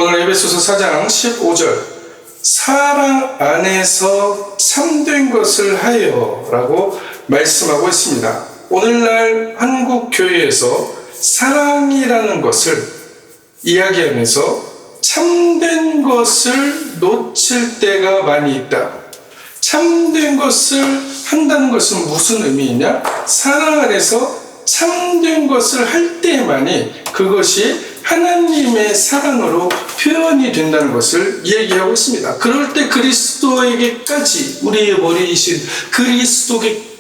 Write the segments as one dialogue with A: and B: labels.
A: 오늘 에베소서 4장 15절 사랑 안에서 참된 것을 하여 라고 말씀하고 있습니다. 오늘날 한국 교회에서 사랑이라는 것을 이야기하면서 참된 것을 놓칠 때가 많이 있다. 참된 것을 한다는 것은 무슨 의미이냐? 사랑 안에서 참된 것을 할 때만이 그것이 하나님의 사랑으로 표현이 된다는 것을 얘기하고 있습니다. 그럴 때 그리스도에게까지, 우리의 머리이신 그리스도에게까지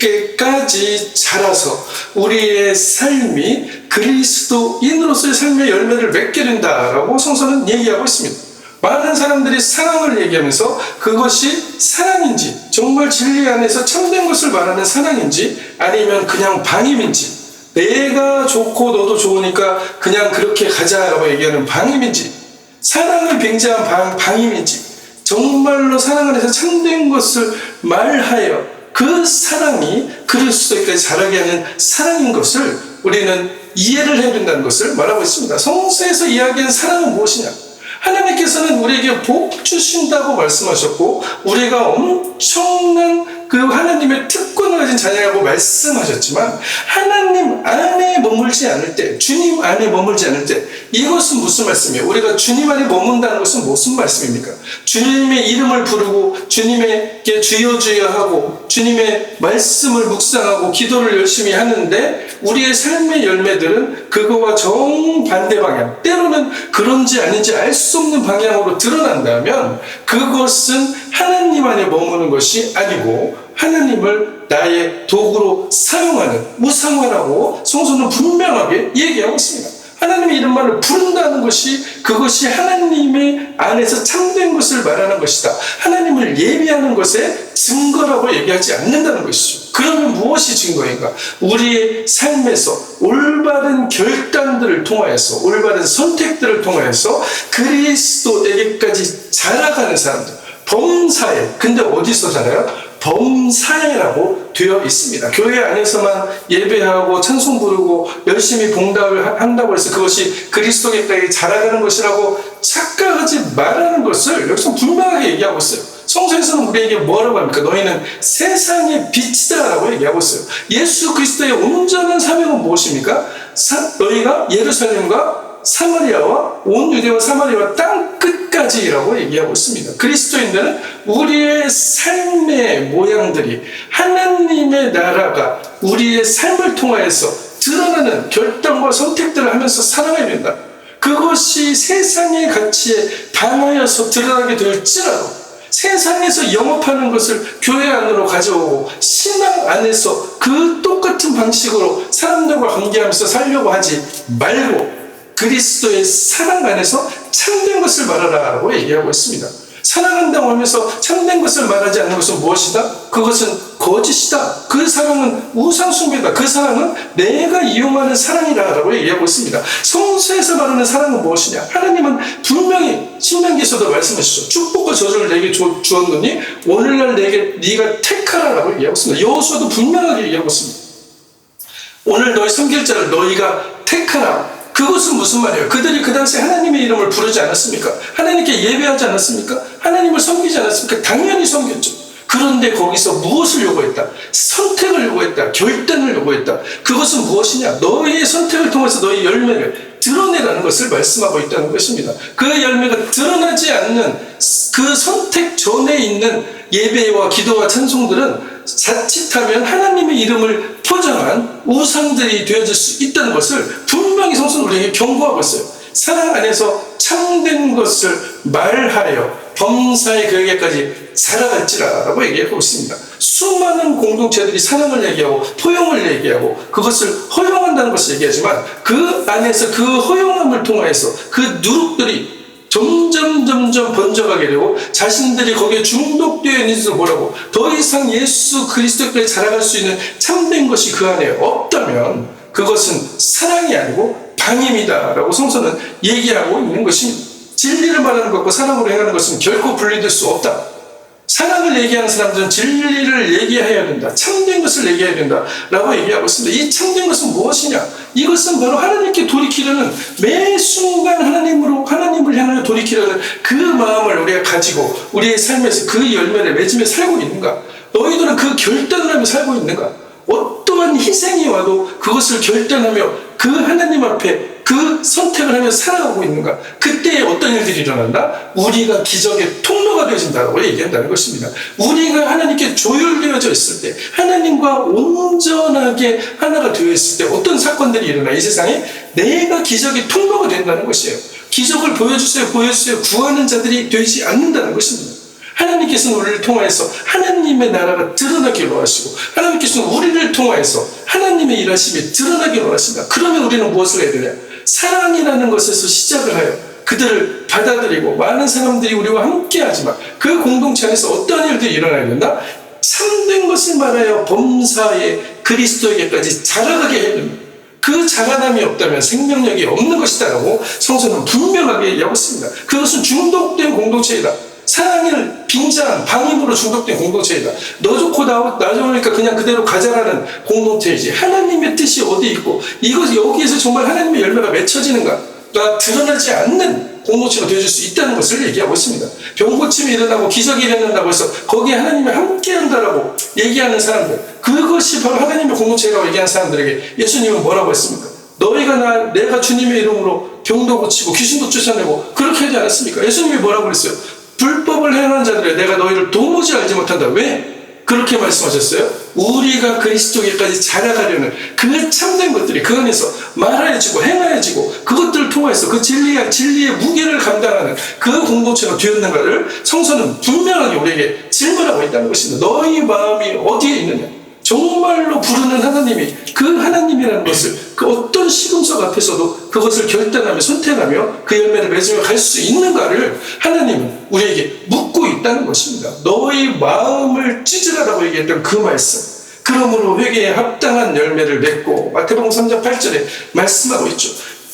A: 자라서 우리의 삶이 그리스도인으로서의 삶의 열매를 맺게 된다라고 성서는 얘기하고 있습니다. 많은 사람들이 사랑을 얘기하면서 그것이 사랑인지, 정말 진리 안에서 참된 것을 말하는 사랑인지, 아니면 그냥 방임인지, 내가 좋고 너도 좋으니까 그냥 그렇게 가자라고 얘기하는 방임인지, 사랑을 빙자한 방임인지, 정말로 사랑 안에서 참된 것을 말하여 그 사랑이 그리스도에까지 자라게 하는 사랑인 것을 우리는 이해를 해야 된다는 것을 말하고 있습니다. 성서에서 이야기한 사랑은 무엇이냐? 하나님께서는 우리에게 복 주신다고 말씀하셨고, 우리가 엄청난 그 하나님의 특권을 가진 자녀라고 말씀하셨지만, 하나님 안에 머물지 않을 때, 주님 안에 머물지 않을 때, 이것은 무슨 말씀이에요? 우리가 주님 안에 머문다는 것은 무슨 말씀입니까? 주님의 이름을 부르고 주님에게 주여 주여 하고 주님의 말씀을 묵상하고 기도를 열심히 하는데, 우리의 삶의 열매들은 그거와 정반대 방향, 때로는 그런지 아닌지 알 수 없는 방향으로 드러난다면 그것은 하나님 안에 머무는 것이 아니고 하나님을 나의 도구로 사용하는 우상화라고 성서는 분명하게 얘기하고 있습니다. 하나님의 이름만을 부른다는 것이, 그것이 하나님의 안에서 참된 것을 말하는 것이다. 하나님을 예비하는 것의 증거라고 얘기하지 않는다는 것이죠. 그러면 무엇이 증거인가? 우리의 삶에서 올바른 결단들을 통하여서, 올바른 선택들을 통하여서 그리스도에게까지 자라가는 사람들, 범사에. 근데 어디서 자라요? 범사회라고 되어 있습니다. 교회 안에서만 예배하고 찬송 부르고 열심히 봉답을 한다고 해서 그것이 그리스도에게까지 자라가는 것이라고 착각하지 말라는 것을 여기서 분명하게 얘기하고 있어요. 성서에서는 우리에게 뭐라고 합니까? 너희는 세상의 빛이다 라고 얘기하고 있어요. 예수 그리스도의 온전한 사명은 무엇입니까? 너희가 예루살렘과 사마리아와 온 유대와 사마리아와 땅 끝까지라고 얘기하고 있습니다. 그리스도인들은 우리의 삶의 모양들이, 하나님의 나라가 우리의 삶을 통하여서 드러나는 결단과 선택들을 하면서 살아가야 된다. 그것이 세상의 가치에 반하여서 드러나게 될지라도 세상에서 영업하는 것을 교회 안으로 가져오고 신앙 안에서 그 똑같은 방식으로 사람들과 관계하면서 살려고 하지 말고 그리스도의 사랑 안에서 참된 것을 말하라고 얘기하고 있습니다. 사랑한다고 하면서 참된 것을 말하지 않는 것은 무엇이다? 그것은 거짓이다. 그 사랑은 우상숭배다. 그 사랑은 내가 이용하는 사랑이라고 얘기하고 있습니다. 성서에서 말하는 사랑은 무엇이냐? 하나님은 분명히 신명기에서도 말씀하셨죠. 축복과 저주를 내게 주었느니 오늘날 내게 네가 택하라라고 얘기하고 있습니다. 여호수아도 분명하게 얘기하고 있습니다. 오늘 너희 섬길 자를 너희가 택하라. 그것은 무슨 말이에요? 그들이 그 당시에 하나님의 이름을 부르지 않았습니까? 하나님께 예배하지 않았습니까? 하나님을 섬기지 않았습니까? 당연히 섬겼죠. 그런데 거기서 무엇을 요구했다? 선택을 요구했다. 결단을 요구했다. 그것은 무엇이냐? 너희의 선택을 통해서 너희 열매를 드러내라는 것을 말씀하고 있다는 것입니다. 그 열매가 드러나지 않는 그 선택 전에 있는 예배와 기도와 찬송들은 자칫하면 하나님의 이름을 포장한 우상들이 되어질 수 있다는 것을 분명히 성서는 우리에게 경고하고 있어요. 사랑 안에서 참된 것을 말하여 범사의 그에게까지 자라갈지라라고 얘기하고 있습니다. 수많은 공동체들이 사랑을 얘기하고 포용을 얘기하고 그것을 허용한다는 것을 얘기하지만 그 안에서 그 허용함을 통해서 그 누룩들이 점점 번져가게 되고 자신들이 거기에 중독되어 있는지도 모르고 더 이상 예수 그리스도께 자라갈 수 있는 참된 것이 그 안에 없다면 그것은 사랑이 아니고 방임이다 라고 성서는 얘기하고 있는 것입니다. 진리를 말하는 것과 사랑으로 행하는 것은 결코 분리될 수 없다. 사랑을 얘기하는 사람들은 진리를 얘기해야 된다. 참된 것을 얘기해야 된다. 라고 얘기하고 있습니다. 이 참된 것은 무엇이냐? 이것은 바로 하나님께 돌이키려는, 매 순간 하나님을 향하여 돌이키려는 그 마음을 우리가 가지고 우리의 삶에서 그 열매를 맺으며 살고 있는가? 너희들은 그 결단을 하며 살고 있는가? 어떠한 희생이 와도 그것을 결단하며 그 하나님 앞에 그 선택을 하며 살아가고 있는가? 그때 어떤 일들이 일어난다? 우리가 기적의 통로가 되어진다고 얘기한다는 것입니다. 우리가 하나님께 조율되어져 있을 때, 하나님과 온전하게 하나가 되어 있을 때 어떤 사건들이 일어나? 이 세상에 내가 기적의 통로가 된다는 것이에요. 기적을 보여주세요 구하는 자들이 되지 않는다는 것입니다. 하나님께서는 우리를 통하여서 하나님의 나라가 드러나기를 원하시고, 하나님께서는 우리를 통하여서 하나님의 일하심이 드러나기를 원하십니다. 그러면 우리는 무엇을 해야 되냐? 사랑이라는 것에서 시작을 하여 그들을 받아들이고, 많은 사람들이 우리와 함께 하지만 그 공동체 안에서 어떠한 일들이 일어나야 된다? 참된 것을 말하여 범사에 그리스도에게까지 자라가게 해야 됩니다. 그 자라남이 없다면 생명력이 없는 것이다 라고 성서는 분명하게 얘기하고 있습니다. 그것은 중독된 공동체이다. 사랑을 빙자한 방임으로 중독된 공동체이다. 너 좋고 나 좋으니까 그냥 그대로 가자라는 공동체이지, 하나님의 뜻이 어디 있고 여기에서 정말 하나님의 열매가 맺혀지는가가 드러나지 않는 공동체가 되어줄 수 있다는 것을 얘기하고 있습니다. 병고침이 일어나고 기적이 일어난다고 해서 거기에 하나님이 함께한다라고 얘기하는 사람들, 그것이 바로 하나님의 공동체라고 얘기하는 사람들에게 예수님은 뭐라고 했습니까? 너희가 내가 주님의 이름으로 병도 고치고 귀신도 쫓아내고 그렇게 하지 않았습니까? 예수님이 뭐라고 그랬어요? 불법을 행하는 자들에 내가 너희를 도무지 알지 못한다. 왜 그렇게 말씀하셨어요? 우리가 그리스도에게까지 자라가려는 그 참된 것들이 그 안에서 말하여지고 행하여지고, 그것들을 통해서 그 진리의 무게를 감당하는 그 공동체가 되었는가를 성서는 분명하게 우리에게 질문하고 있다는 것입니다. 너희 마음이 어디에 있느냐? 정말로 부르는 하나님이, 그 하나님이라는 것을 그 어떤 시금석 앞에서도 그것을 결단하며 선택하며 그 열매를 맺으며 갈 수 있는가를 하나님은 우리에게 묻고 있다는 것입니다. 너희 마음을 찢으라라고 얘기했던 그 말씀, 그러므로 회개에 합당한 열매를 맺고, 마태복음 3장 8절에 말씀하고 있죠.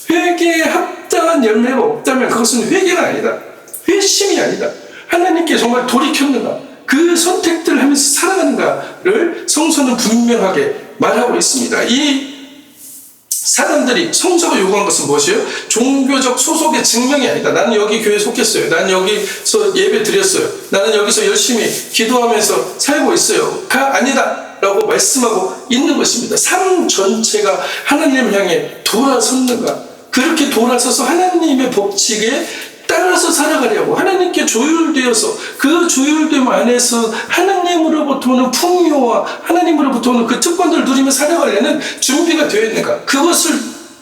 A: 회개에 합당한 열매가 없다면 그것은 회개가 아니다. 회심이 아니다. 하나님께 정말 돌이켰는가? 그 선택들을 하면서 살아가는가를 성서는 분명하게 말하고 있습니다. 이 사람들이, 성서가 요구한 것은 무엇이에요? 종교적 소속의 증명이 아니다. 나는 여기 교회에 속했어요. 나는 여기서 예배 드렸어요. 나는 여기서 열심히 기도하면서 살고 있어요. 가 아니다 라고 말씀하고 있는 것입니다. 삶 전체가 하나님을 향해 돌아섰는가? 그렇게 돌아서서 하나님의 법칙에 따라서 살아가려고, 하나님께 조율되어서 그 조율됨 안에서 하나님으로부터 오는 풍요와 하나님으로부터 오는 그 특권들을 누리며 살아가려는 준비가 되어 있는가? 그것을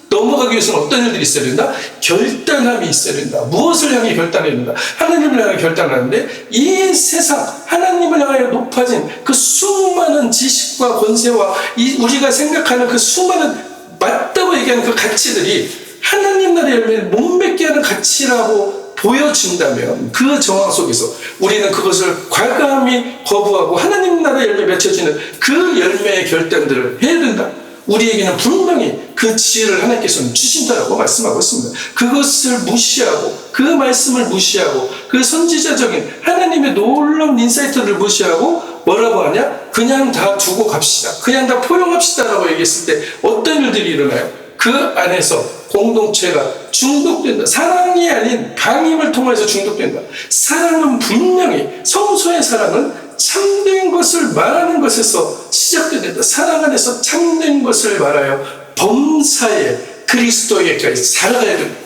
A: 넘어가기 위해서는 어떤 일들이 있어야 된다? 결단함이 있어야 된다. 무엇을 향해 결단해야 된다? 하나님을 향해 결단하는데, 이 세상 하나님을 향하여 높아진 그 수많은 지식과 권세와 우리가 생각하는 그 수많은 맞다고 얘기하는 그 가치들이 하나님 나라의 열매를 못 맺게 하는 가치라고 보여진다면, 그 정황 속에서 우리는 그것을 과감히 거부하고 하나님 나라의 열매 맺혀지는 그 열매의 결단들을 해야 된다. 우리에게는 분명히 그 지혜를 하나님께서는 주신다라고 말씀하고 있습니다. 그것을 무시하고, 그 말씀을 무시하고, 그 선지자적인 하나님의 놀라운 인사이트를 무시하고 뭐라고 하냐? 그냥 다 두고 갑시다, 그냥 다 포용합시다 라고 얘기했을 때 어떤 일들이 일어나요? 그 안에서 공동체가 중독된다. 사랑이 아닌 방임을 통해서 중독된다. 사랑은 분명히, 성소의 사랑은 참된 것을 말하는 것에서 시작된다. 사랑 안에서 참된 것을 말하여 범사에 그리스도에게까지 자라가야 된다.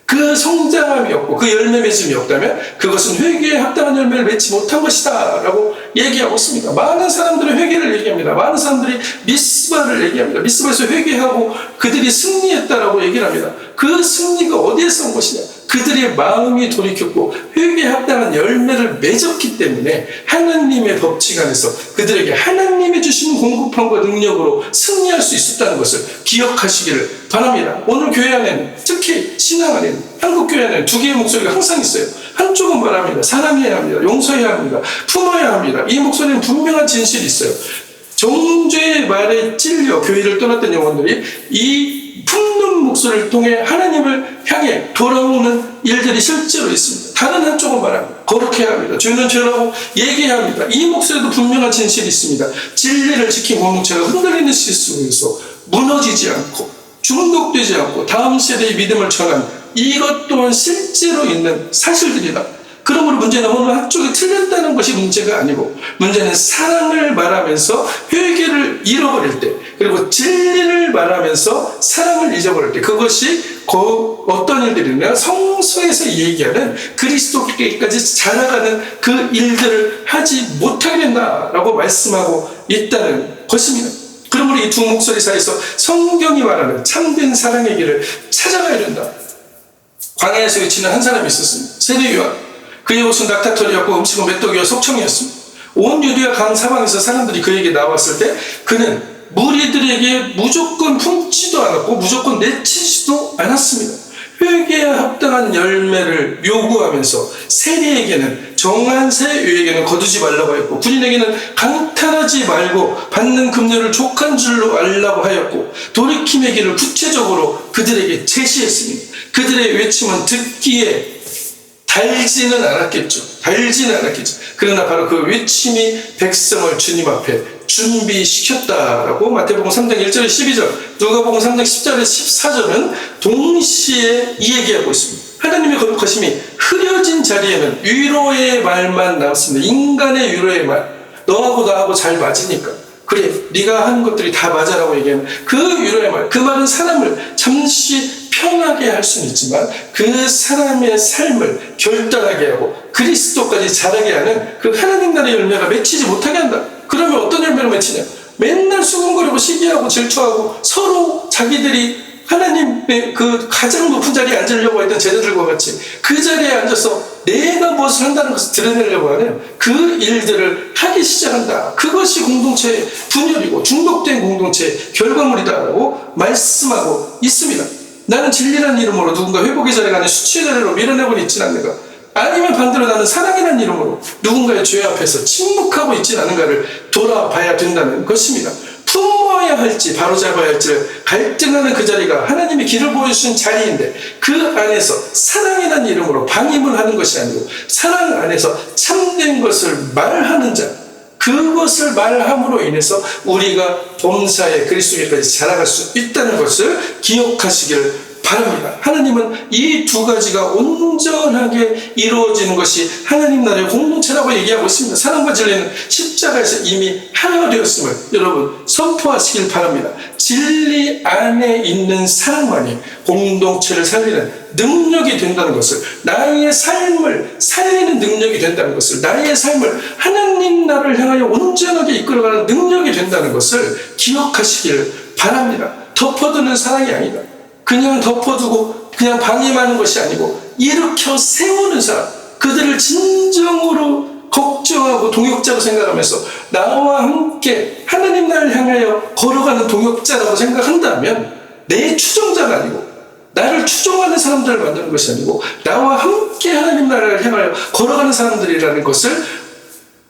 A: 그 성장함이 없고 그 열매 맺음이 없다면 그것은 회개에 합당한 열매를 맺지 못한 것이다 라고 얘기하고 있습니다. 많은 사람들은 회개를 얘기합니다. 많은 사람들이 미스바를 얘기합니다. 미스바에서 회개하고 그들이 승리했다라고 얘기를 합니다. 그 승리가 어디에서 온 것이냐? 그들의 마음이 돌이켰고 회개에 합당한 열매를 맺었기 때문에 하나님의 법칙 안에서 그들에게 하나님이 주신 공급함과 능력으로 승리할 수 있었다는 것을 기억하시기를 바랍니다. 오늘 교회 안에는, 특히 신앙 안에는, 한국 교회 안에는 두 개의 목소리가 항상 있어요. 한쪽은 말합니다. 사랑해야 합니다. 용서해야 합니다. 품어야 합니다. 이 목소리는 분명한 진실이 있어요. 정죄의 말에 찔려 교회를 떠났던 영혼들이 이 품는 목소리를 통해 하나님을 향해 돌아오는 일들이 실제로 있습니다. 다른 한쪽은 말합니다. 거룩해야 합니다. 죄는 죄라고 얘기해야 합니다. 이 목소리도 분명한 진실이 있습니다. 진리를 지킨 공동체가 흔들리는 시 속에서 무너지지 않고 중독되지 않고 다음 세대의 믿음을 전하는 이것 또한 실제로 있는 사실들이다. 그러므로 문제는 어느 한쪽이 틀렸다는 것이 문제가 아니고 문제는 사랑을 말하면서 회개를 잃어버릴 때 그리고 진리를 말하면서 사랑을 잊어버릴 때 그것이 어떤 일들이냐 성서에서 얘기하는 그리스도께까지 자라가는 그 일들을 하지 못하게 된다라고 말씀하고 있다는 것입니다. 그러므로 이 두 목소리 사이에서 성경이 말하는 참된 사랑의 길을 찾아가야 된다. 광야에서 외치는 한 사람이 있었습니다. 세례 요한. 그의 옷은 낙타털이었고 음식은 메뚜기와 속청이었습니다. 온 유대와 강 사방에서 사람들이 그에게 나왔을 때 그는 무리들에게 무조건 품지도 않았고 무조건 내치지도 않았습니다. 회개에 합당한 열매를 요구하면서 세리에게는 정한 세유에게는 거두지 말라고 했고 군인에게는 강탈하지 말고 받는 금료를 족한 줄로 알라고 하였고 돌이킴의 길을 구체적으로 그들에게 제시했습니다. 그들의 외침은 듣기에 달지는 않았겠죠. 그러나 바로 그 외침이 백성을 주님 앞에 준비시켰다라고 마태복음 3장 1절에 12절, 누가복음 3장 10절에 14절은 동시에 이야기하고 있습니다. 하나님의 거룩하심이 흐려진 자리에는 위로의 말만 남습니다. 인간의 위로의 말. 너하고 나하고 잘 맞으니까. 그래, 네가 하는 것들이 다 맞아라고 얘기하는 그 위로의 말. 그 말은 사람을 잠시 편하게 할 수는 있지만 그 사람의 삶을 결단하게 하고 그리스도까지 자라게 하는 그 하나님 나라의 열매가 맺히지 못하게 한다. 그러면 어떤 열매를 맺히냐? 맨날 수군거리고 시기하고 질투하고 서로 자기들이 하나님의 그 가장 높은 자리에 앉으려고 했던 제자들과 같이 그 자리에 앉아서 내가 무엇을 한다는 것을 드러내려고 하는 그 일들을 하기 시작한다. 그것이 공동체의 분열이고 중독된 공동체의 결과물이다라고 말씀하고 있습니다. 나는 진리라는 이름으로 누군가 회복의 자리에 가는 수치의 자리로 밀어내고 있지는 않는가? 아니면 반대로 나는 사랑이라는 이름으로 누군가의 죄 앞에서 침묵하고 있지는 않은가를 돌아봐야 된다는 것입니다. 품어야 할지 바로잡아야 할지를 갈등하는 그 자리가 하나님의 길을 보여주신 자리인데 그 안에서 사랑이라는 이름으로 방임을 하는 것이 아니고 사랑 안에서 참된 것을 말하는 자, 그것을 말함으로 인해서 우리가 범사에 그리스도께까지 자라갈 수 있다는 것을 기억하시기를 바랍니다. 하나님은 이 두 가지가 온전하게 이루어지는 것이 하나님 나라의 공동체라고 얘기하고 있습니다. 사랑과 진리는 십자가에서 이미 하나가 되었음을 여러분 선포하시길 바랍니다. 진리 안에 있는 사랑만이 공동체를 살리는 능력이 된다는 것을, 나의 삶을 살리는 능력이 된다는 것을, 나의 삶을 하나님 나라를 향하여 온전하게 이끌어가는 능력이 된다는 것을 기억하시길 바랍니다. 덮어두는 사랑이 아니다. 그냥 덮어두고 그냥 방임하는 것이 아니고 일으켜 세우는 사람, 그들을 진정으로 걱정하고 동역자로 생각하면서 나와 함께 하나님 나라를 향하여 걸어가는 동역자라고 생각한다면 내 추종자가 아니고 나를 추종하는 사람들을 만드는 것이 아니고 나와 함께 하나님 나라를 향하여 걸어가는 사람들이라는 것을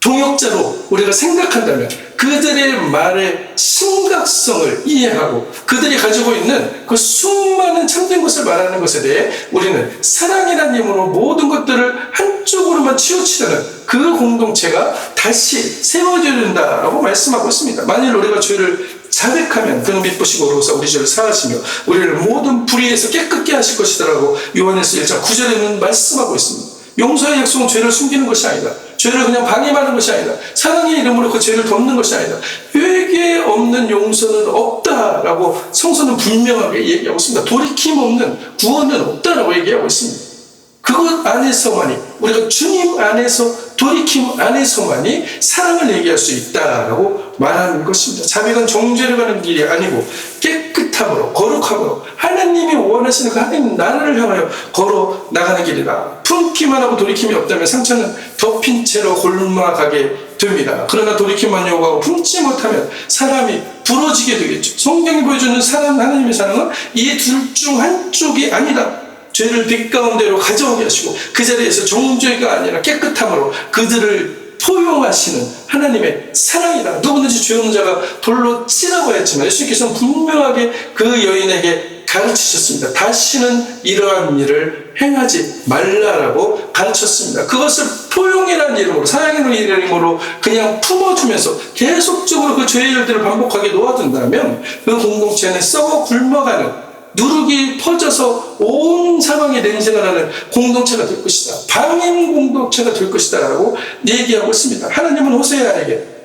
A: 동역자로 우리가 생각한다면 그들의 말의 심각성을 이해하고 그들이 가지고 있는 그 수많은 참된 것을 말하는 것에 대해 우리는 사랑이라는 이름으로 모든 것들을 한쪽으로만 치우치려는 그 공동체가 다시 세워져야 된다라고 말씀하고 있습니다. 만일 우리가 죄를 자백하면 그는 미쁘시고 의로우사 우리 죄를 사하시며 우리를 모든 불의에서 깨끗게 하실 것이다라고 요한일서 1장 9절에는 말씀하고 있습니다. 용서의 약속은 죄를 숨기는 것이 아니다. 죄를 그냥 방임하는 것이 아니다. 사랑의 이름으로 그 죄를 덮는 것이 아니다. 회개 없는 용서는 없다라고 성서는 분명하게 얘기하고 있습니다. 돌이킴 없는 구원은 없다라고 얘기하고 있습니다. 그것 안에서만이, 우리가 주님 안에서, 돌이킴 안에서만이 사랑을 얘기할 수 있다라고 말하는 것입니다. 자백은 정죄를 가는 길이 아니고 깨끗함으로, 거룩함으로 하나님이 원하시는 그 하나님 나라를 향하여 걸어 나가는 길이다. 품기만 하고 돌이킴이 없다면 상처는 덮인 채로 골마가게 됩니다. 그러나 돌이킴만 요구하고 품지 못하면 사람이 부러지게 되겠죠. 성경이 보여주는 사랑, 하나님의 사랑은 이 둘 중 한쪽이 아니다. 죄를 빛 가운데로 가져오게 하시고 그 자리에서 정죄가 아니라 깨끗함으로 그들을 포용하시는 하나님의 사랑이다. 누구든지 죄 없는 자가 돌로 치라고 했지만 예수님께서는 분명하게 그 여인에게 가르치셨습니다. 다시는 이러한 일을 행하지 말라라고 가르쳤습니다. 그것을 포용이라는 이름으로, 사랑이라는 이름으로 그냥 품어주면서 계속적으로 그 죄의 일들을 반복하게 놓아둔다면 그 공동체는 썩어 굶어가는, 누룩이 퍼져서 온 상황에 냄새가 나는 공동체가 될 것이다. 방임 공동체가 될 것이다 라고 얘기하고 있습니다. 하나님은 호세아에게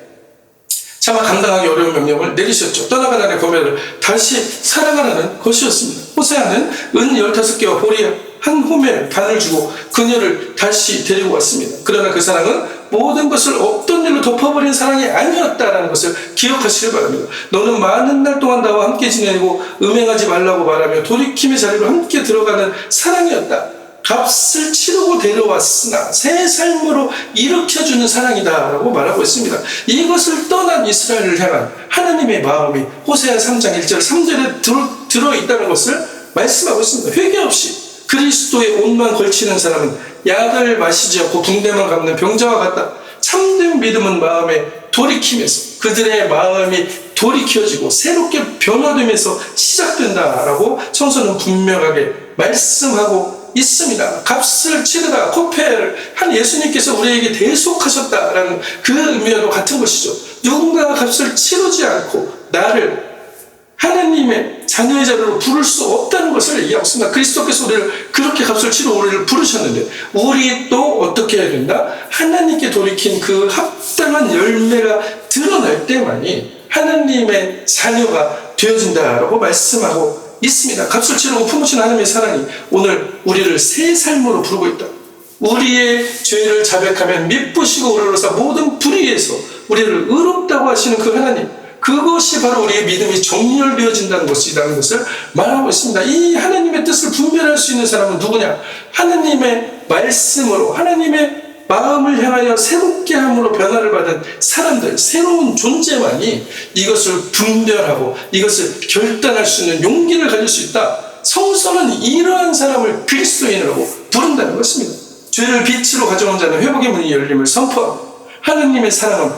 A: 차마 감당하기 어려운 명령을 내리셨죠. 떠나간 아내 고멜을 다시 사랑하라는 것이었습니다. 호세아는 은 15개와 보리 한 호멜 반을 주고 그녀를 다시 데리고 왔습니다. 그러나 그 사랑은 모든 것을 없던 일로 덮어버린 사랑이 아니었다는 것을 기억하시길 바랍니다. 너는 많은 날 동안 나와 함께 지내고 음행하지 말라고 말하며 돌이킴의 자리로 함께 들어가는 사랑이었다. 값을 치르고 데려왔으나 새 삶으로 일으켜주는 사랑이다 라고 말하고 있습니다. 이것을 떠난 이스라엘을 향한 하나님의 마음이 호세아 3장 1절 3절에 들어있다는 것을 말씀하고 있습니다. 회개 없이 그리스도의 옷만 걸치는 사람은 약을 마시지 않고 붕대만 감는 병자와 같다. 참된 믿음은 마음에 돌이키면서 그들의 마음이 돌이켜지고 새롭게 변화되면서 시작된다라고 성서는 분명하게 말씀하고 있습니다. 값을 치르다, 코페를 한 예수님께서 우리에게 대속하셨다라는 그 의미와도 같은 것이죠. 누군가가 값을 치르지 않고 나를 하나님의 자녀의 자리로 부를 수 없다는 것을 얘기하고 있습니다. 그리스도께서 우리를 그렇게 값을 치러 우리를 부르셨는데 우리 또 어떻게 해야 된다? 하나님께 돌이킨 그 합당한 열매가 드러날 때만이 하나님의 자녀가 되어진다라고 말씀하고 있습니다. 값을 치르고 품으신 하나님의 사랑이 오늘 우리를 새 삶으로 부르고 있다. 우리의 죄를 자백하면 미쁘시고 우리로서 모든 불의에서 우리를 의롭다고 하시는 그 하나님, 그것이 바로 우리의 믿음이 정렬되어진다는 것이라는 것을 말하고 있습니다. 이 하나님의 뜻을 분별할 수 있는 사람은 누구냐? 하나님의 말씀으로, 하나님의 마음을 향하여 새롭게 함으로 변화를 받은 사람들, 새로운 존재만이 이것을 분별하고 이것을 결단할 수 있는 용기를 가질 수 있다. 성서는 이러한 사람을 그리스도인이라고 부른다는 것입니다. 죄를 빛으로 가져온 자는 회복의 문이 열림을 선포하고, 하나님의 사랑은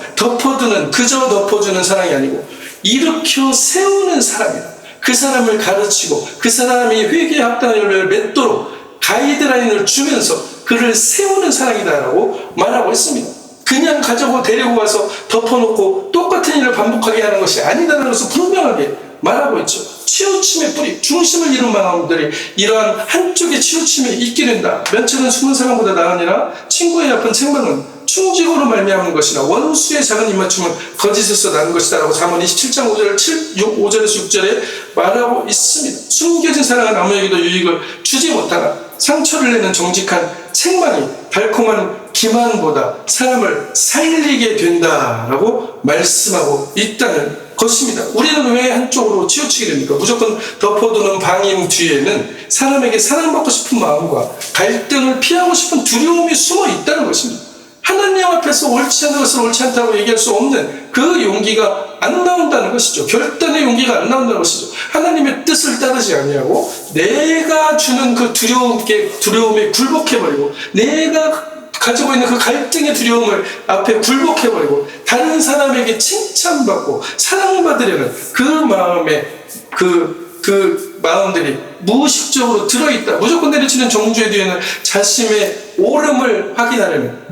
A: 그저 덮어주는 사랑이 아니고 일으켜 세우는 사람이다. 그 사람을 가르치고 그 사람이 회개에 합당한 열매를 맺도록 가이드라인을 주면서 그를 세우는 사랑이다라고 말하고 있습니다. 그냥 가져고 데리고 와서 덮어놓고 똑같은 일을 반복하게 하는 것이 아니다라는 것을 분명하게 말하고 있죠. 치우침의 뿌리, 중심을 이룬 마음들이 이러한 한쪽에 치우침이 있게 된다. 면책은 숨은 사람보다 나으니라 친구의 아픈 책망은 충직으로 말미암은 것이나 원수의 작은 입맞춤은 거짓에서 나는 것이다 라고 잠언 27장 5절에서 6절에 말하고 있습니다. 숨겨진 사랑은 아무에게도 유익을 주지 못하나 상처를 내는 정직한 책망이 달콤한 기만보다 사람을 살리게 된다라고 말씀하고 있다는 것입니다. 우리는 왜 한쪽으로 치우치게 됩니까? 무조건 덮어두는 방임 뒤에는 사람에게 사랑받고 싶은 마음과 갈등을 피하고 싶은 두려움이 숨어 있다는 것입니다. 하나님 앞에서 옳지 않은 것을 옳지 않다고 얘기할 수 없는 그 용기가 안 나온다는 것이죠. 결단의 용기가 안 나온다는 것이죠. 하나님의 뜻을 따르지 아니하고 내가 주는 그 두려움에 굴복해버리고 내가 가지고 있는 그 갈등의 두려움을 앞에 굴복해버리고 다른 사람에게 칭찬받고 사랑받으려는 그 마음에 그 마음들이 무의식적으로 들어있다. 무조건 내리치는 정죄 뒤에는 자신의 옳음을 확인하려는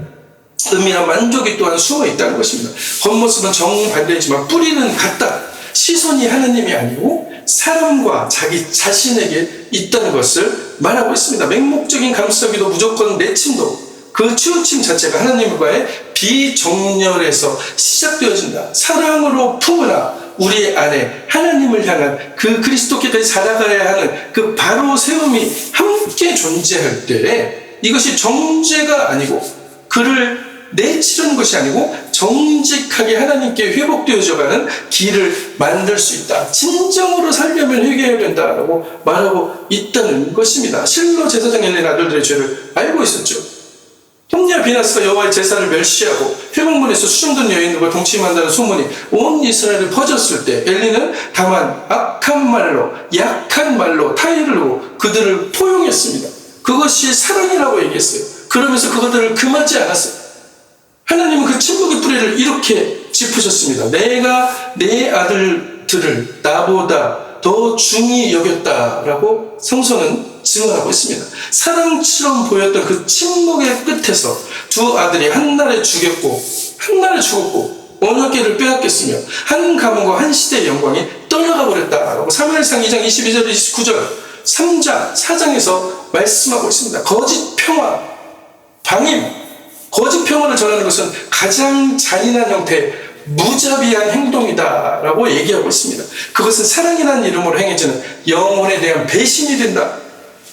A: 은밀한 만족이 또한 숨어 있다는 것입니다. 겉모습은 정반대이지만 뿌리는 같다. 시선이 하나님이 아니고 사람과 자기 자신에게 있다는 것을 말하고 있습니다. 맹목적인 감싸기도 무조건 내침도 그 치우침 자체가 하나님과의 비정렬에서 시작되어진다. 사랑으로 품으라 우리 안에 하나님을 향한 그 그리스도께까지 살아가야 하는 그 바로 세움이 함께 존재할 때에 이것이 정죄가 아니고 그를 내치려는 것이 아니고 정직하게 하나님께 회복되어져가는 길을 만들 수 있다. 진정으로 살려면 회개해야 된다라고 말하고 있다는 것입니다. 실로 제사장 엘리의 아들들의 죄를 알고 있었죠. 홈리와 비나스가 여호와의 제사를 멸시하고 회복문에서 수종된 여인들과 동침한다는 소문이 온 이스라엘에 퍼졌을 때 엘리는 다만 악한 말로 약한 말로 타의를 하고 그들을 포용했습니다. 그것이 사랑이라고 얘기했어요. 그러면서 그것들을 금하지 않았어요. 하나님은 그 침묵의 뿌리를 이렇게 짚으셨습니다. 내가 내 아들들을 나보다 더 중히 여겼다라고 성서는 증언하고 있습니다. 사랑처럼 보였던 그 침묵의 끝에서 두 아들이 한 날에 죽였고 한 날에 죽었고 언약궤를 빼앗겼으며 한 가문과 한 시대의 영광이 떠나가 버렸다라고 사무엘상 2장 22절 29절 3장 4장에서 말씀하고 있습니다. 거짓 평화, 방임, 거짓 평화를 전하는 것은 가장 잔인한 형태의 무자비한 행동이다라고 얘기하고 있습니다. 그것은 사랑이라는 이름으로 행해지는 영혼에 대한 배신이 된다.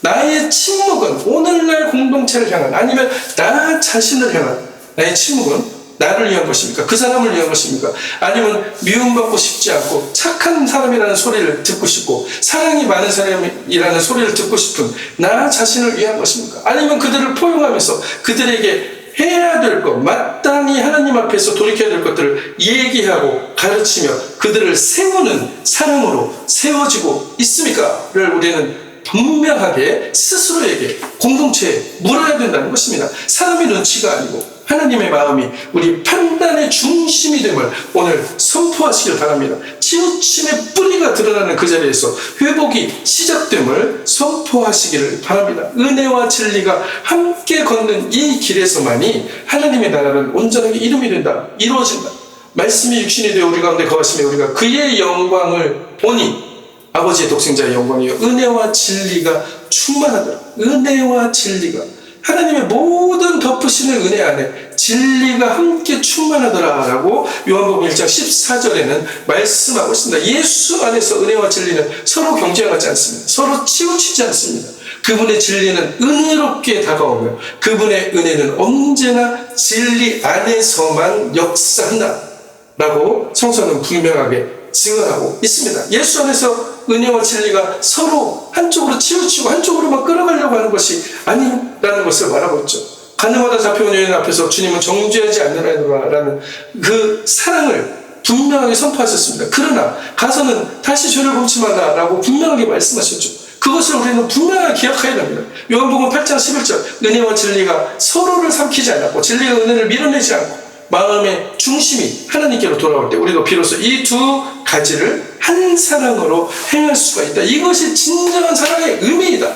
A: 나의 침묵은 오늘날 공동체를 향한, 아니면 나 자신을 향한 나의 침묵은 나를 위한 것입니까? 그 사람을 위한 것입니까? 아니면 미움받고 싶지 않고 착한 사람이라는 소리를 듣고 싶고 사랑이 많은 사람이라는 소리를 듣고 싶은 나 자신을 위한 것입니까? 아니면 그들을 포용하면서 그들에게 해야 될 것, 마땅히 하나님 앞에서 돌이켜야 될 것들을 얘기하고 가르치며 그들을 세우는 사랑으로 세워지고 있습니까? 를 우리는 분명하게 스스로에게, 공동체에 물어야 된다는 것입니다. 사람의 눈치가 아니고 하나님의 마음이 우리 판단의 중심이 됨을 오늘 선포하시길 바랍니다. 치우침의 뿌리가 드러나는 그 자리에서 회복이 시작됨을 선포하시기를 바랍니다. 은혜와 진리가 함께 걷는 이 길에서만이 하나님의 나라는 온전하게 이름이 된다, 이루어진다. 말씀이 육신이 되어 우리 가운데 거하시며 우리가 그의 영광을 보니, 아버지의 독생자의 영광이요 은혜와 진리가 충만하더라. 은혜와 진리가, 하나님의 모든 덮으시는 은혜 안에 진리가 함께 충만하더라라고 요한복음 1장 14절에는 말씀하고 있습니다. 예수 안에서 은혜와 진리는 서로 경쟁하지 않습니다. 서로 치우치지 않습니다. 그분의 진리는 은혜롭게 다가오며 그분의 은혜는 언제나 진리 안에서만 역사한다라고 성서는 분명하게 증언하고 있습니다. 예수 안에서 은혜와 진리가 서로 한쪽으로 치우치고 한쪽으로만 끌어가려고 하는 것이 아니라는 것을 말하고 있죠. 가늠하다 잡혀온 여인 앞에서 주님은 정죄하지 않으라는 그 사랑을 분명하게 선포하셨습니다. 그러나 가서는 다시 죄를 범치 말라라고 분명하게 말씀하셨죠. 그것을 우리는 분명하게 기억해야 됩니다. 요한복음 8장 11절, 은혜와 진리가 서로를 삼키지 않았고 진리가 은혜를 밀어내지 않고 마음의 중심이 하나님께로 돌아올 때 우리도 비로소 이 두 가지를 한 사랑으로 행할 수가 있다. 이것이 진정한 사랑의 의미이다.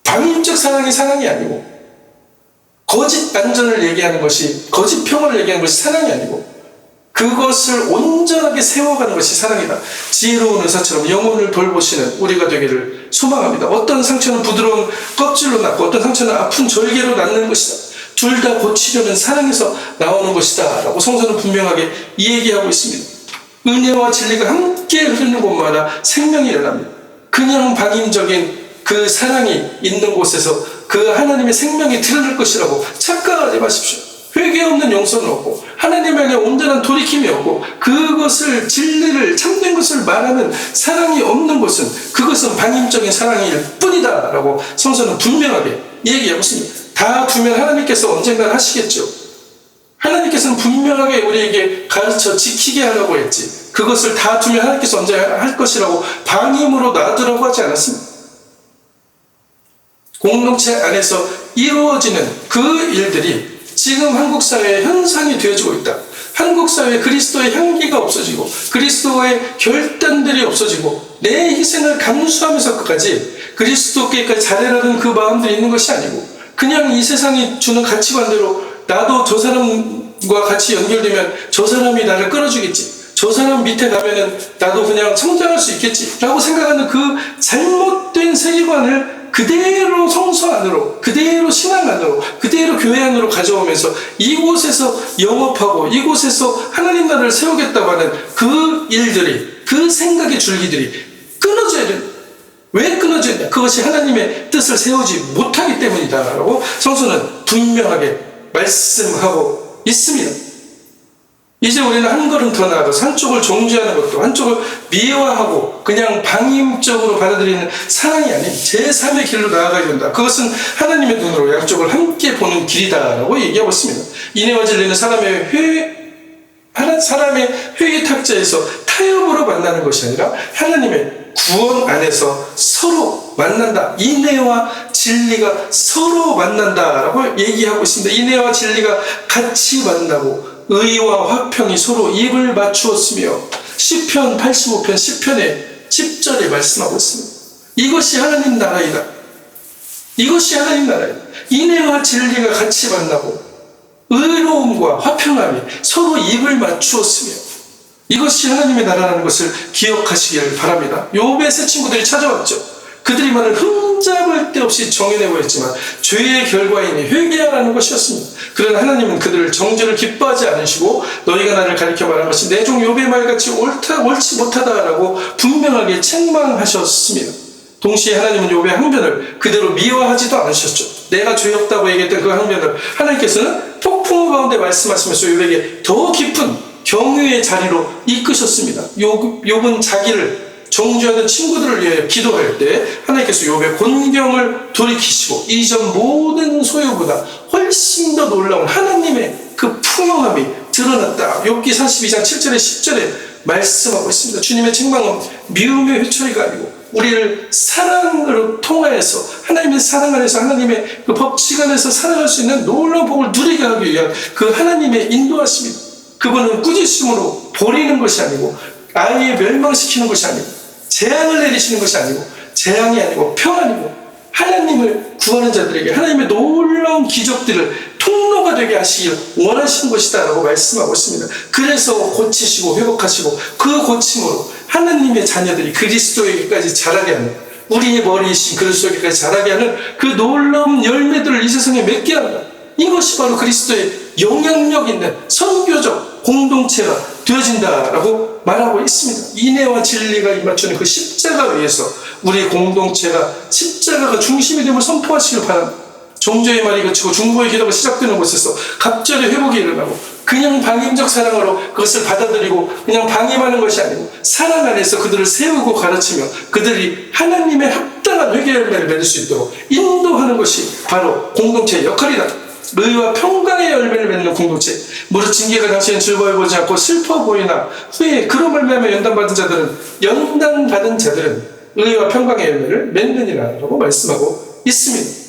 A: 방임적 사랑이 사랑이 아니고, 거짓 안전을 얘기하는 것이, 거짓 평화를 얘기하는 것이 사랑이 아니고, 그것을 온전하게 세워가는 것이 사랑이다. 지혜로운 의사처럼 영혼을 돌보시는 우리가 되기를 소망합니다. 어떤 상처는 부드러운 껍질로 낫고 어떤 상처는 아픈 절개로 낫는 것이다. 둘 다 고치려는 사랑에서 나오는 것이다 라고 성서는 분명하게 얘기하고 있습니다. 은혜와 진리가 함께 흐르는 곳마다 생명이 일어납니다. 그냥 방임적인 그 사랑이 있는 곳에서 그 하나님의 생명이 드러날 것이라고 착각하지 마십시오. 회개 없는 용서는 없고 하나님 향해 온전한 돌이킴이 없고 그것을, 진리를, 참된 것을 말하는 사랑이 없는 곳은 그것은 방임적인 사랑일 뿐이다 라고 성서는 분명하게 얘기하고 있습니다. 다 두면 하나님께서 언젠가 하시겠죠. 하나님께서는 분명하게 우리에게 가르쳐 지키게 하라고 했지, 그것을 다 두면 하나님께서 언제 할 것이라고 방임으로 놔두라고 하지 않았습니다. 공동체 안에서 이루어지는 그 일들이 지금 한국 사회의 현상이 되어지고 있다. 한국 사회에 그리스도의 향기가 없어지고 그리스도의 결단들이 없어지고 내 희생을 감수하면서 끝까지 그리스도께까지 잘해라는 그 마음들이 있는 것이 아니고 그냥 이 세상이 주는 가치관대로 나도 저 사람과 같이 연결되면 저 사람이 나를 끌어주겠지, 저 사람 밑에 가면은 나도 그냥 성장할 수 있겠지 라고 생각하는 그 잘못된 세계관을 그대로 성서 안으로, 그대로 신앙 안으로, 그대로 교회 안으로 가져오면서 이곳에서 영업하고 이곳에서 하나님 나라를 세우겠다고 하는 그 일들이, 그 생각의 줄기들이 끊어져야 된다. 왜 끊어져야 된다? 그것이 하나님의 뜻을 세우지 못하기 때문이다 라고 성서는 분명하게 말씀하고 있습니다. 이제 우리는 한 걸음 더 나아가서 한쪽을 정죄하는 것도, 한쪽을 미워하고 그냥 방임적으로 받아들이는 사랑이 아닌 제3의 길로 나아가야 된다. 그것은 하나님의 눈으로 양쪽을 함께 보는 길이다라고 얘기하고 있습니다. 인애와 진리는 사람의 회의 탁자에서 타협으로 만나는 것이 아니라 하나님의 구원 안에서 서로 만난다. 인애와 진리가 서로 만난다라고 얘기하고 있습니다. 인애와 진리가 같이 만나고 의와 화평이 서로 입을 맞추었으며 시편 85편 10편에 10절에 말씀하고 있습니다. 이것이 하나님 나라이다. 이것이 하나님 나라이다. 인애와 진리가 같이 만나고 의로움과 화평함이 서로 입을 맞추었으며 이것이 하나님의 나라라는 것을 기억하시기를 바랍니다. 욥의 세 친구들이 찾아왔죠. 그들이 말은 흠잡을 데 없이 정해내 보였지만 죄의 결과이니 회개하라는 것이었습니다. 그러나 하나님은 그들을 정죄를 기뻐하지 않으시고 너희가 나를 가리켜 말한 것이 내 종 욥의 말같이 옳지 못하다라고 분명하게 책망하셨습니다. 동시에 하나님은 욥의 항변을 그대로 미워하지도 않으셨죠. 내가 죄 없다고 얘기했던 그 항변을 하나님께서는 폭풍 가운데 말씀하시면서 욥에게 더 깊은 경유의 자리로 이끄셨습니다. 욥은 자기를 정죄하는 친구들을 위해 기도할 때 하나님께서 욥의 곤경을 돌이키시고 이전 모든 소유보다 훨씬 더 놀라운 하나님의 그 풍요함이 드러났다. 욥기 42장 7절에 10절에 말씀하고 있습니다. 주님의 책망은 미움의 회초리가 아니고 우리를 사랑으로 통하여서 하나님의 사랑 안에서 하나님의 그 법칙 안에서 살아갈 수 있는 놀라운 복을 누리게 하기 위한 그 하나님의 인도하심입니다. 그분은 꾸짖음으로 버리는 것이 아니고 아예 멸망시키는 것이 아니고 재앙을 내리시는 것이 아니고 재앙이 아니고 평안이고 하나님을 구하는 자들에게 하나님의 놀라운 기적들을 통로가 되게 하시길 원하시는 것이다 라고 말씀하고 있습니다. 그래서 고치시고 회복하시고 그 고침으로 하나님의 자녀들이 그리스도에게까지 자라게 하는 우리의 머리이신 그리스도에게까지 자라게 하는 그 놀라운 열매들을 이 세상에 맺게 한다. 이것이 바로 그리스도의 영향력 있는 선교적 공동체가 되어진다라고 말하고 있습니다. 인애와 진리가 입맞추는 그 십자가 위에서 우리 공동체가 십자가가 중심이 됨을 선포하시길 바랍니다. 종교의 말이 그치고 중보의 기도가 시작되는 곳에서 갑절의 회복이 일어나고 그냥 방임적 사랑으로 그것을 받아들이고 그냥 방임하는 것이 아니고 사랑 안에서 그들을 세우고 가르치며 그들이 하나님의 합당한 회개 열매를 맺을 수 있도록 인도하는 것이 바로 공동체의 역할이다. 의와 평강의 열매를 맺는 공동체. 무릇 징계가 당시엔 즐거워 보이지 않고 슬퍼 보이나 후에 그로 말미암아 연단받은 자들은 의와 평강의 열매를 맺느니라라고 말씀하고 있습니다.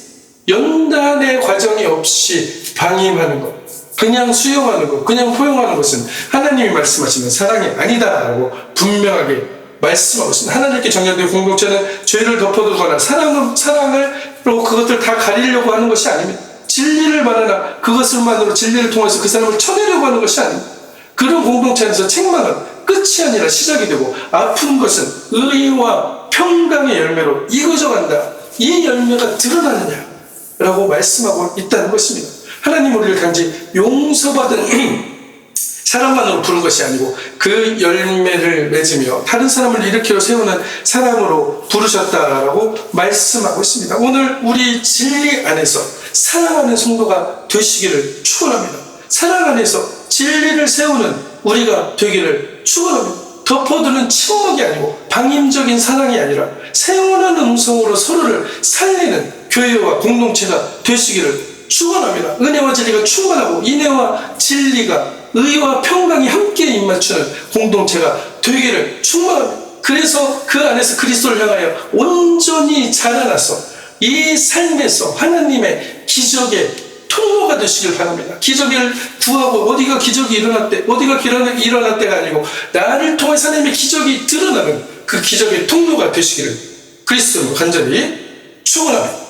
A: 연단의 과정이 없이 방임하는 것, 그냥 수용하는 것, 그냥 포용하는 것은 하나님이 말씀하시는 사랑이 아니다라고 분명하게 말씀하고 있습니다. 하나님께 정렬된 공동체는 죄를 덮어두거나 사랑으로 그것들 다 가리려고 하는 것이 아닙니다. 진리를 말하나 그것을만으로 진리를 통해서 그 사람을 쳐내려고 하는 것이 아닙니다. 그런 공동체 안에서 책망은 끝이 아니라 시작이 되고 아픈 것은 의와 평강의 열매로 이어져 간다. 이 열매가 드러나느냐라고 말씀하고 있다는 것입니다. 하나님 우리를 단지 용서받은 사람만으로 부른 것이 아니고 그 열매를 맺으며 다른 사람을 일으켜 세우는 사람으로 부르셨다라고 말씀하고 있습니다. 오늘 우리 진리 안에서 사랑하는 성도가 되시기를 축원합니다. 사랑 안에서 진리를 세우는 우리가 되기를 축원합니다. 덮어두는 침묵이 아니고 방임적인 사랑이 아니라 세우는 음성으로 서로를 살리는 교회와 공동체가 되시기를 축원합니다. 은혜와 진리가 충만하고 인애와 진리가 의와 평강이 함께 입맞추는 공동체가 되기를 축원합니다. 그래서 그 안에서 그리스도를 향하여 온전히 자라나서 이 삶에서 하나님의 기적의 통로가 되시길 바랍니다. 기적을 구하고 어디가 기적이 일어났대, 어디가 일어날 때가 아니고 나를 통해 하나님의 기적이 드러나는 그 기적의 통로가 되시기를 그리스도로 간절히 축원합니다.